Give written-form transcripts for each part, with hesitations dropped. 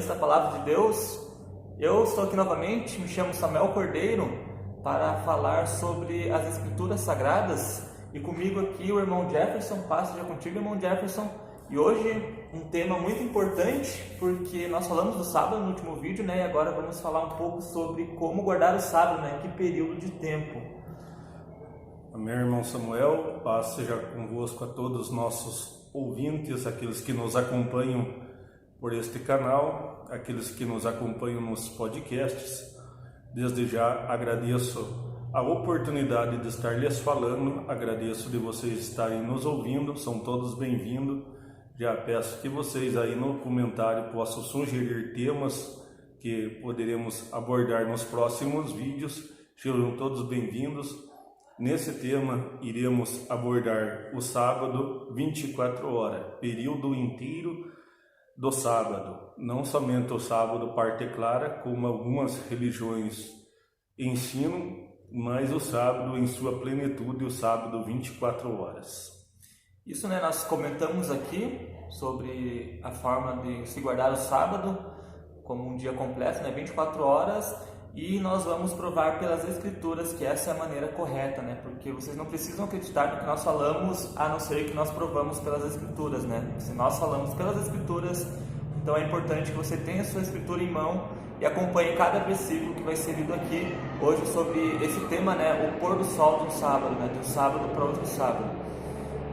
diante da Palavra de Deus. Eu estou aqui novamente, me chamo Samuel Cordeiro, para falar sobre as Escrituras Sagradas, e comigo aqui o irmão Jefferson. Passo já contigo, irmão Jefferson, e hoje um tema muito importante, porque nós falamos do sábado no último vídeo, né, e agora vamos falar um pouco sobre como guardar o sábado, né, que período de tempo. Amém, irmão Samuel, paz seja convosco a todos os nossos ouvintes, aqueles que nos acompanham por este canal, aqueles que nos acompanham nos podcasts. Desde já agradeço a oportunidade de estar lhes falando, agradeço de vocês estarem nos ouvindo, são todos bem-vindos. Já peço que vocês aí no comentário possam sugerir temas que poderemos abordar nos próximos vídeos, sejam todos bem-vindos. Nesse tema iremos abordar o sábado 24 horas, período inteiro do sábado, não somente o sábado parte clara, como algumas religiões ensinam, mas o sábado em sua plenitude, o sábado 24 horas. Isso, né, nós comentamos aqui sobre a forma de se guardar o sábado como um dia completo, né, 24 horas, e nós vamos provar pelas Escrituras que essa é a maneira correta, né, porque vocês não precisam acreditar no que nós falamos, a não ser que nós provamos pelas Escrituras, né. Se nós falamos pelas Escrituras, então é importante que você tenha a sua Escritura em mão e acompanhe cada versículo que vai ser lido aqui hoje sobre esse tema, né, o pôr do sol de um sábado, né, de um sábado para outro sábado.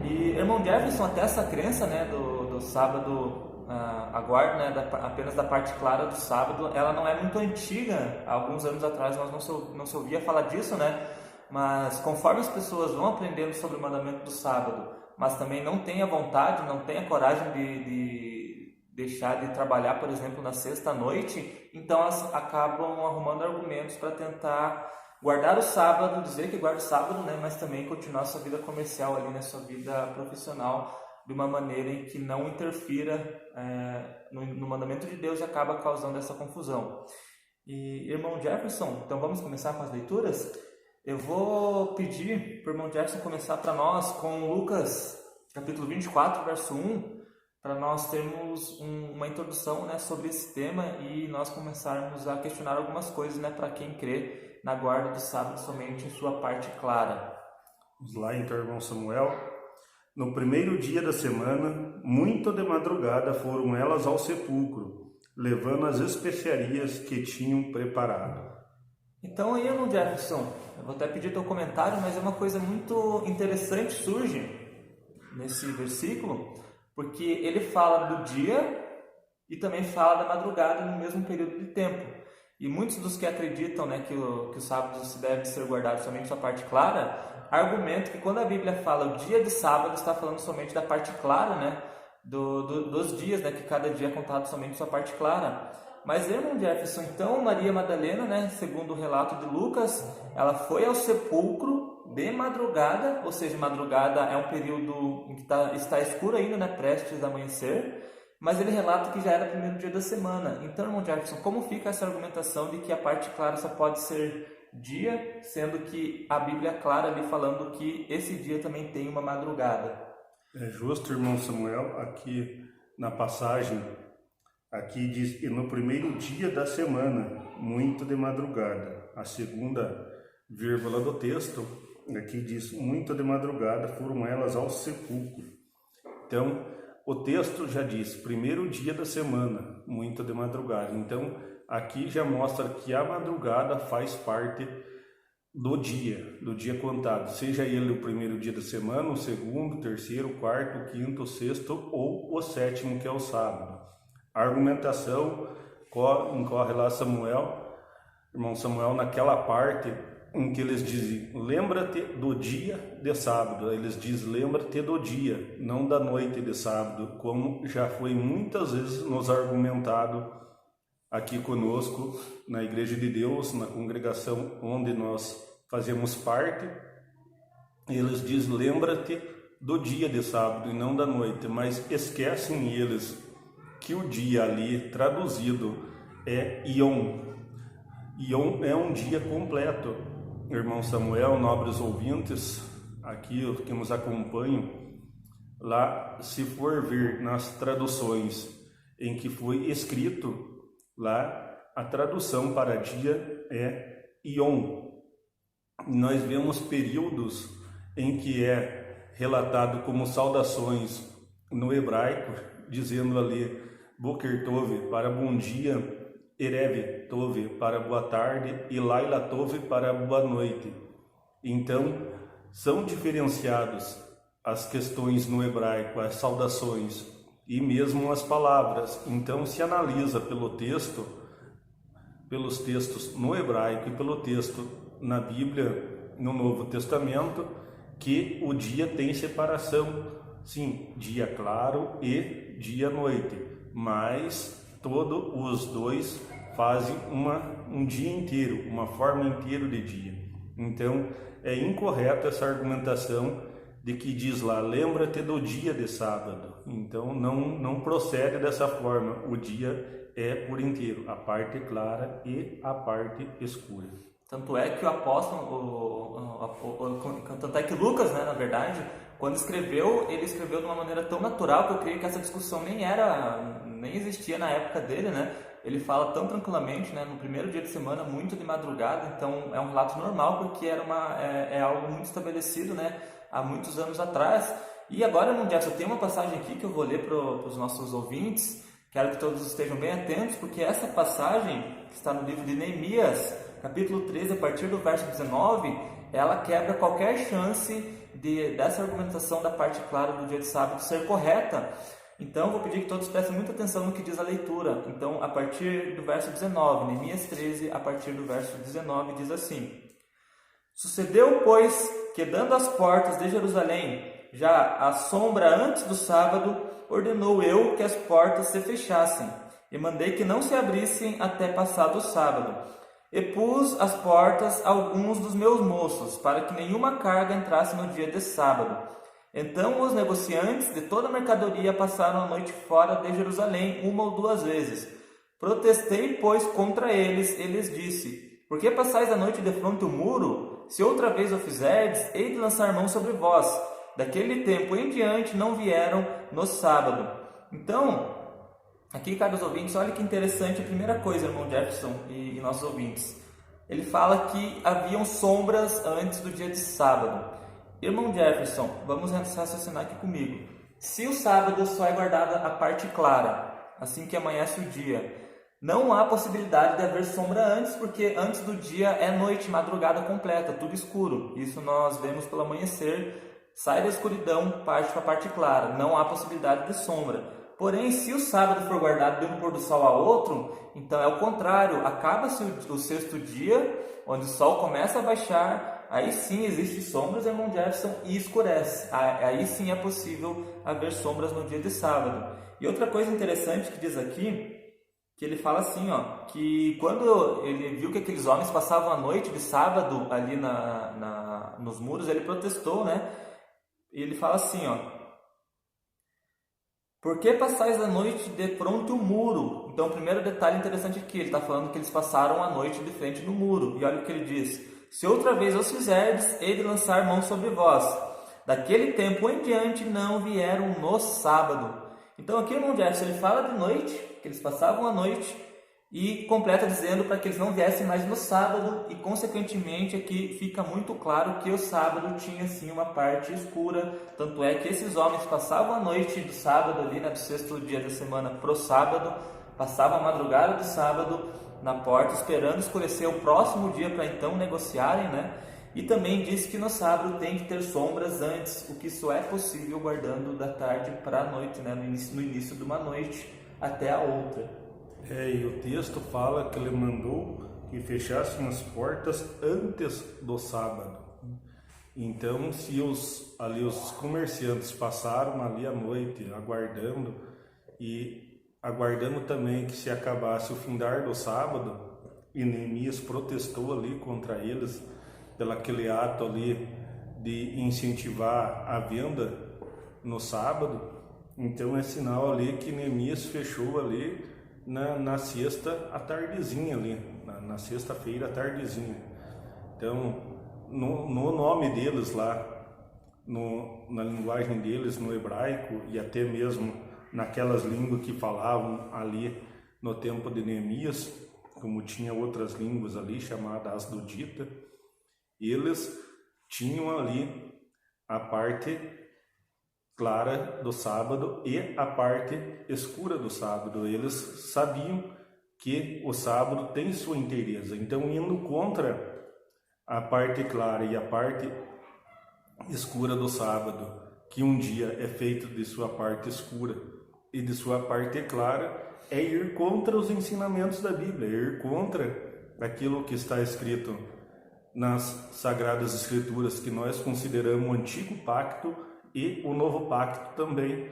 E, irmão Jefferson, até essa crença, né, do sábado, a guarda, né, apenas da parte clara do sábado, ela não é muito antiga. Há alguns anos atrás nós não se ouvia falar disso, né, mas conforme as pessoas vão aprendendo sobre o mandamento do sábado, mas também não têm a vontade, não têm a coragem de deixar de trabalhar, por exemplo, na sexta-noite, então elas acabam arrumando argumentos para tentar guardar o sábado, dizer que guarda o sábado, né, mas também continuar sua vida comercial ali, né, sua vida profissional, de uma maneira em que não interfira no mandamento de Deus e acaba causando essa confusão. E, irmão Jefferson, então vamos começar com as leituras? Eu vou pedir para o irmão Jefferson começar para nós com Lucas, capítulo 24, verso 1, para nós termos uma introdução, né, sobre esse tema e nós começarmos a questionar algumas coisas, né, para quem crê na guarda do sábado somente em sua parte clara. Vamos lá então, irmão Samuel. No primeiro dia da semana, muito de madrugada, foram elas ao sepulcro, levando as especiarias que tinham preparado. Então aí, irmão Jefferson, eu vou até pedir teu comentário, mas é uma coisa muito interessante surge nesse versículo, porque ele fala do dia e também fala da madrugada no mesmo período de tempo. E muitos dos que acreditam, né, que o sábado se deve ser guardado somente sua parte clara, argumentam que quando a Bíblia fala o dia de sábado, está falando somente da parte clara, né, dos dias, né, que cada dia é contado somente sua parte clara. Mas, irmão Jefferson, então Maria Madalena, né, segundo o relato de Lucas, ela foi ao sepulcro de madrugada, ou seja, madrugada é um período em que está escuro ainda, né, prestes a amanhecer, mas ele relata que já era o primeiro dia da semana. Então, irmão Jefferson, como fica essa argumentação de que a parte clara só pode ser dia, sendo que a Bíblia é clara ali falando que esse dia também tem uma madrugada? É justo, irmão Samuel, aqui na passagem, aqui diz, e no primeiro dia da semana, muito de madrugada. A segunda vírgula do texto, aqui diz, muito de madrugada foram elas ao sepulcro. Então, o texto já diz, primeiro dia da semana, muito de madrugada. Então, aqui já mostra que a madrugada faz parte do dia contado. Seja ele o primeiro dia da semana, o segundo, o terceiro, o quarto, o quinto, o sexto ou o sétimo, que é o sábado. A argumentação incorre lá irmão Samuel, naquela parte em que eles dizem, lembra-te do dia de sábado. Eles dizem, lembra-te do dia, não da noite de sábado, como já foi muitas vezes nos argumentado aqui conosco, na Igreja de Deus, na congregação onde nós fazemos parte. Eles dizem, lembra-te do dia de sábado e não da noite, mas esquecem eles que o dia ali traduzido é Yom. Yom é um dia completo. Irmão Samuel, nobres ouvintes, aqui os que nos acompanham, lá, se for ver nas traduções em que foi escrito, Lá a tradução para dia é Yom. Nós vemos períodos em que é relatado como saudações no hebraico, dizendo ali Boker Tov para bom dia, Erev Tov para boa tarde e Laila Tov para boa noite. Então, são diferenciados as questões no hebraico, as saudações e mesmo as palavras. Então, se analisa pelos textos no hebraico e pelo texto na Bíblia, no Novo Testamento, que o dia tem separação, sim, dia claro e dia noite, mas todos os dois fazem um dia inteiro, uma forma inteira de dia. Então, é incorreta essa argumentação de que diz lá, lembra-te do dia de sábado. Então, não procede dessa forma. O dia é por inteiro, a parte clara e a parte escura. Tanto é que o apóstolo, tanto é que Lucas, né, na verdade, quando escreveu, ele escreveu de uma maneira tão natural que eu creio que essa discussão nem existia na época dele, né? Ele fala tão tranquilamente, né, no primeiro dia de semana, muito de madrugada, então é um relato normal porque é algo muito estabelecido, né, há muitos anos atrás. E agora, irmão Jefferson, tem uma passagem aqui que eu vou ler para os nossos ouvintes, quero que todos estejam bem atentos, porque essa passagem que está no livro de Neemias, capítulo 13, a partir do verso 19, ela quebra qualquer chance dessa argumentação da parte clara do dia de sábado ser correta. Então, vou pedir que todos prestem muita atenção no que diz a leitura. Então, a partir do verso 19, Neemias 13, a partir do verso 19, diz assim: Sucedeu, pois, que dando as portas de Jerusalém, já à sombra antes do sábado, ordenou eu que as portas se fechassem, e mandei que não se abrissem até passado o sábado. E pus as portas a alguns dos meus moços, para que nenhuma carga entrasse no dia de sábado. Então os negociantes de toda a mercadoria passaram a noite fora de Jerusalém 1 ou 2 vezes. Protestei, pois, contra eles, e lhes disse: Por que passais a noite defronte o muro? Se outra vez o fizerdes, hei de lançar mão sobre vós. Daquele tempo em diante não vieram no sábado. Então, aqui, caros ouvintes, olha que interessante a primeira coisa, irmão Jefferson e nossos ouvintes. Ele fala que haviam sombras antes do dia de sábado. Irmão Jefferson, vamos raciocinar aqui comigo. Se o sábado só é guardada a parte clara, assim que amanhece o dia, não há possibilidade de haver sombra antes, porque antes do dia é noite, madrugada completa, tudo escuro. Isso nós vemos pelo amanhecer, sai da escuridão, parte para a parte clara, não há possibilidade de sombra. Porém, se o sábado for guardado de um pôr do sol a outro, então é o contrário, acaba-se o 6º dia, onde o sol começa a baixar, aí sim existe sombras, irmão Jefferson, e escurece. Aí sim é possível haver sombras no dia de sábado. E outra coisa interessante que diz aqui, que ele fala assim, ó, que quando ele viu que aqueles homens passavam a noite de sábado ali nos muros, ele protestou, né? E ele fala assim, ó: Por que passais a noite de fronte o muro? Então, o primeiro detalhe interessante aqui, ele está falando que eles passaram a noite de frente no muro. E olha o que ele diz: Se outra vez os fizerdes, hei de lançar mão sobre vós. Daquele tempo em diante não vieram no sábado. Então, aqui, irmão Jefferson, ele fala de noite, que eles passavam a noite, e completa dizendo para que eles não viessem mais no sábado, e consequentemente aqui fica muito claro que o sábado tinha sim uma parte escura, tanto é que esses homens passavam a noite do sábado ali, né, do 6º dia da semana pro sábado, passavam a madrugada do sábado na porta, esperando escurecer o próximo dia para então negociarem, né? E também diz que no sábado tem que ter sombras antes, o que só é possível guardando da tarde para a noite, né, no início de uma noite até a outra. E o texto fala que ele mandou que fechassem as portas antes do sábado. Então, se os comerciantes passaram ali a noite aguardando também que se acabasse o findar do sábado, e Neemias protestou ali contra eles pelo aquele ato ali de incentivar a venda no sábado, então é sinal ali que Neemias fechou ali na sexta à tardezinha ali, na sexta-feira à tardezinha. Então, no nome deles lá, na linguagem deles, no hebraico, e até mesmo naquelas línguas que falavam ali no tempo de Neemias, como tinha outras línguas ali, chamada Asdodita, eles tinham ali a parte clara do sábado e a parte escura do sábado. Eles sabiam que o sábado tem sua inteireza. Então, indo contra a parte clara e a parte escura do sábado, que um dia é feito de sua parte escura e de sua parte clara, é ir contra os ensinamentos da Bíblia, é ir contra aquilo que está escrito nas Sagradas Escrituras, que nós consideramos o Antigo Pacto e o Novo Pacto também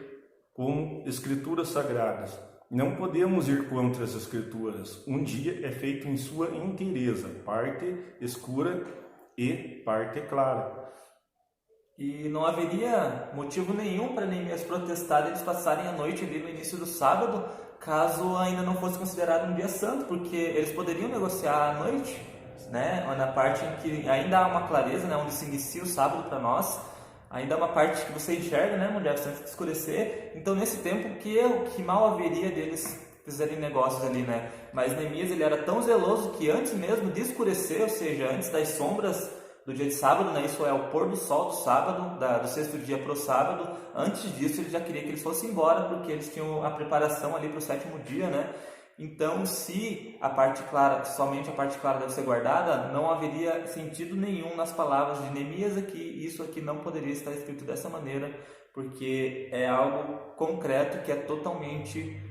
como Escrituras Sagradas. Não podemos ir contra as Escrituras. Um dia é feito em sua inteireza, parte escura e parte clara. E não haveria motivo nenhum para Neemias protestar eles passarem a noite ali no início do sábado, caso ainda não fosse considerado um dia santo, porque eles poderiam negociar à noite, né? Na parte em que ainda há uma clareza, né? Onde se inicia o sábado para nós, ainda há uma parte que você enxerga, né, mulher, antes de escurecer. Então, nesse tempo, que mal haveria deles fizerem negócios ali, né? Mas Neemias, ele era tão zeloso que antes mesmo de escurecer, ou seja, antes das sombras do dia de sábado, né, isso é o pôr do sol do sábado, do sexto dia para o sábado, antes disso ele já queria que eles fossem embora, porque eles tinham a preparação ali para o sétimo dia, né? Então, se a parte clara, somente a parte clara deve ser guardada, não haveria sentido nenhum nas palavras de Neemias aqui. Isso aqui não poderia estar escrito dessa maneira, porque é algo concreto que é totalmente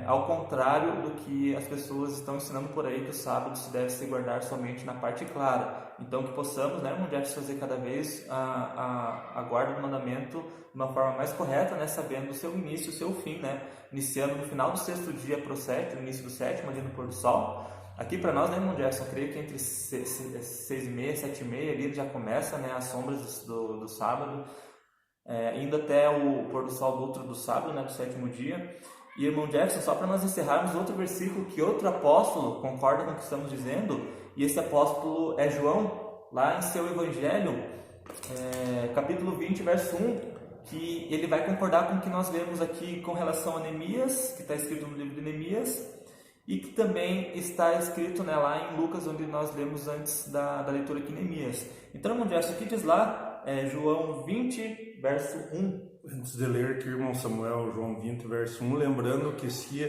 ao contrário do que as pessoas estão ensinando por aí, que o sábado se deve se guardar somente na parte clara. Então, que possamos, né, mulheres, fazer cada vez a guarda do mandamento de uma forma mais correta, né, sabendo o seu início e o seu fim, né, iniciando no final do sexto dia para o sétimo, início do sétimo, ali no pôr do sol. Aqui para nós, né, irmão Jefferson, eu creio que entre 6h30 e 7h30 ali já começa, né, as sombras do sábado, indo até o pôr do sol do outro do sábado, né, do sétimo dia. E, irmão Jefferson, só para nós encerrarmos outro versículo que outro apóstolo concorda com o que estamos dizendo, e esse apóstolo é João, lá em seu Evangelho, capítulo 20, verso 1, que ele vai concordar com o que nós lemos aqui com relação a Neemias, que está escrito no livro de Neemias, e que também está escrito, né, lá em Lucas, onde nós lemos antes da leitura aqui em Neemias. Então, irmão Jefferson, aqui diz lá, João 20, verso 1. Antes de ler aqui, irmão Samuel, João 20, verso 1, lembrando que se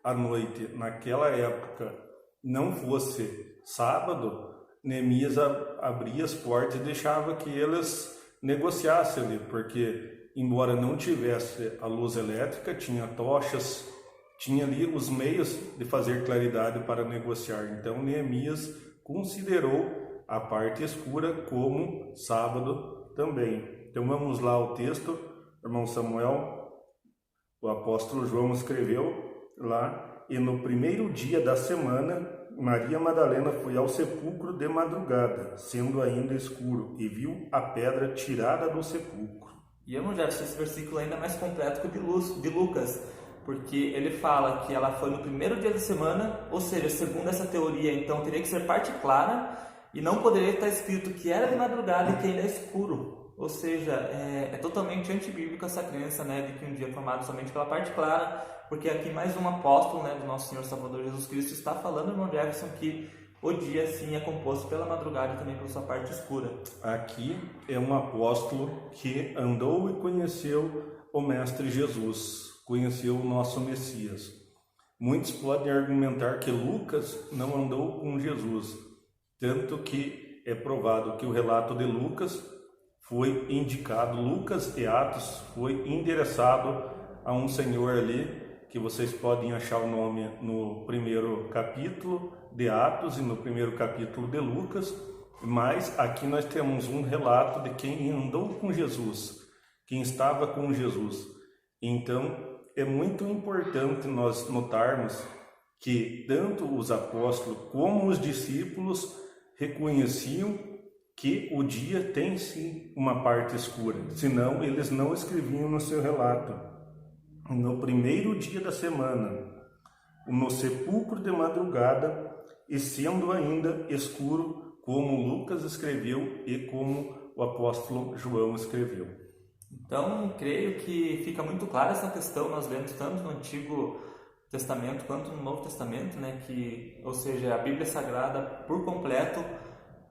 a noite, naquela época, não fosse sábado, Neemias abria as portas e deixava que eles negociassem ali, porque, embora não tivesse a luz elétrica, tinha tochas, tinha ali os meios de fazer claridade para negociar. Então, Neemias considerou a parte escura como sábado também. Então, vamos lá ao texto. Irmão Samuel, o apóstolo João escreveu lá: e no primeiro dia da semana, Maria Madalena foi ao sepulcro de madrugada, sendo ainda escuro, e viu a pedra tirada do sepulcro. E irmão Jefferson, esse versículo ainda é mais completo que o de Lucas, porque ele fala que ela foi no primeiro dia da semana, ou seja, segundo essa teoria, então teria que ser parte clara, e não poderia estar escrito que era de madrugada e que ainda é escuro. Ou seja, é totalmente antibíblica essa crença, né, de que um dia é formado somente pela parte clara, porque aqui mais um apóstolo, né, do nosso Senhor Salvador Jesus Cristo está falando, irmão Jefferson, que o dia sim é composto pela madrugada e também pela sua parte escura. Aqui é um apóstolo que andou e conheceu o Mestre Jesus, conheceu o nosso Messias. Muitos podem argumentar que Lucas não andou com Jesus, tanto que é provado que o relato de Lucas foi indicado, Lucas e Atos foi endereçado a um senhor ali, que vocês podem achar o nome no primeiro capítulo de Atos e no primeiro capítulo de Lucas, mas aqui nós temos um relato de quem andou com Jesus, quem estava com Jesus. Então, é muito importante nós notarmos que tanto os apóstolos como os discípulos reconheciam que o dia tem sim uma parte escura, senão eles não escreviam no seu relato. No primeiro dia da semana, no sepulcro de madrugada, e sendo ainda escuro, como Lucas escreveu e como o apóstolo João escreveu. Então, creio que fica muito clara essa questão, nós vemos tanto no Antigo Testamento quanto no Novo Testamento, né, ou seja, a Bíblia Sagrada por completo,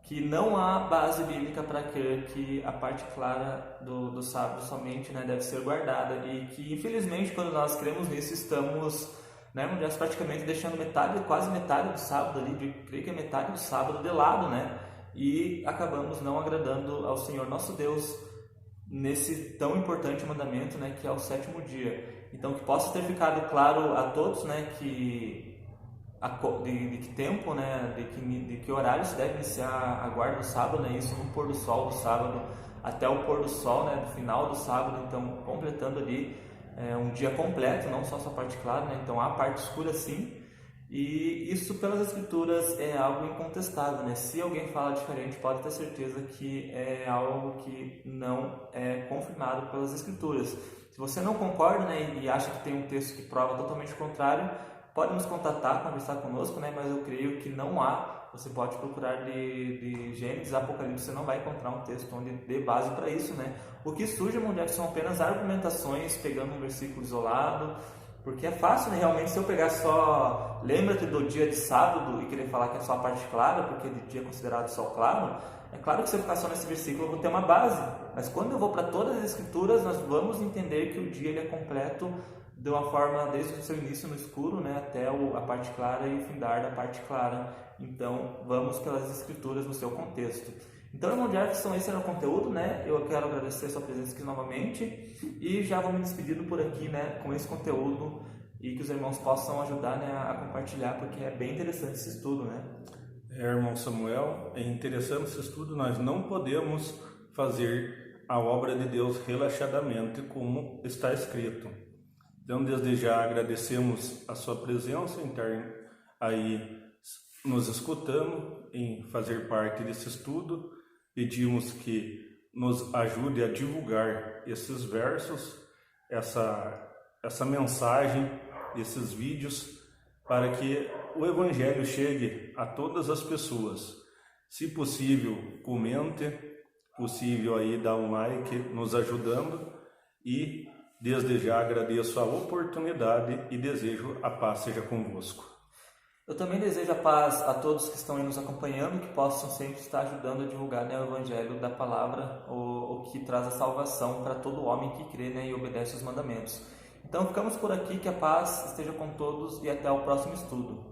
que não há base bíblica para crer que a parte clara do sábado somente, né, deve ser guardada, e que infelizmente quando nós cremos nisso estamos, né, praticamente deixando quase metade do sábado ali, creio que é metade do sábado de lado, né, e acabamos não agradando ao Senhor nosso Deus nesse tão importante mandamento, né, que é o sétimo dia. Então, que possa ter ficado claro a todos, né, de que tempo, né, de que horário se deve iniciar a guarda do sábado, né, isso no pôr do sol do sábado até o pôr do sol, né, do final do sábado, então completando ali um dia completo, não só a sua parte clara, né, então há a parte escura sim, e isso pelas escrituras é algo incontestável, né, se alguém fala diferente pode ter certeza que é algo que não é confirmado pelas escrituras. Se você não concorda, né, e acha que tem um texto que prova totalmente o contrário, pode nos contatar, conversar conosco, né? Mas eu creio que não há. Você pode procurar de Gênesis, Apocalipse, você não vai encontrar um texto onde dê base para isso, né? O que surge, irmão Jeff, são apenas argumentações, pegando um versículo isolado, porque é fácil, né? Realmente, se eu pegar só lembra-te do dia de sábado e querer falar que é só a parte clara, porque de dia é considerado sol claro, é claro que se eu ficar só nesse versículo eu vou ter uma base, mas quando eu vou para todas as escrituras, nós vamos entender que o dia ele é completo de uma forma desde o seu início no escuro, né, até a parte clara e o findar da parte clara. Então, vamos pelas escrituras no seu contexto. Então, irmão Jefferson, esse era o conteúdo, né? Eu quero agradecer a sua presença aqui novamente e já vou me despedindo por aqui, né, com esse conteúdo e que os irmãos possam ajudar, né, a compartilhar, porque é bem interessante esse estudo, né? Irmão Samuel, é interessante esse estudo. Nós não podemos fazer a obra de Deus relaxadamente, como está escrito. Então, desde já agradecemos a sua presença em estar aí nos escutando, em fazer parte desse estudo. Pedimos que nos ajude a divulgar esses versos, essa mensagem, esses vídeos, para que o Evangelho chegue a todas as pessoas. Se possível, comente, possível aí dar um like nos ajudando, e desde já agradeço a oportunidade e desejo a paz seja convosco. Eu também desejo a paz a todos que estão aí nos acompanhando, que possam sempre estar ajudando a divulgar, né, o Evangelho da Palavra, o que traz a salvação para todo homem que crê, né, e obedece os mandamentos. Então ficamos por aqui, que a paz esteja com todos e até o próximo estudo.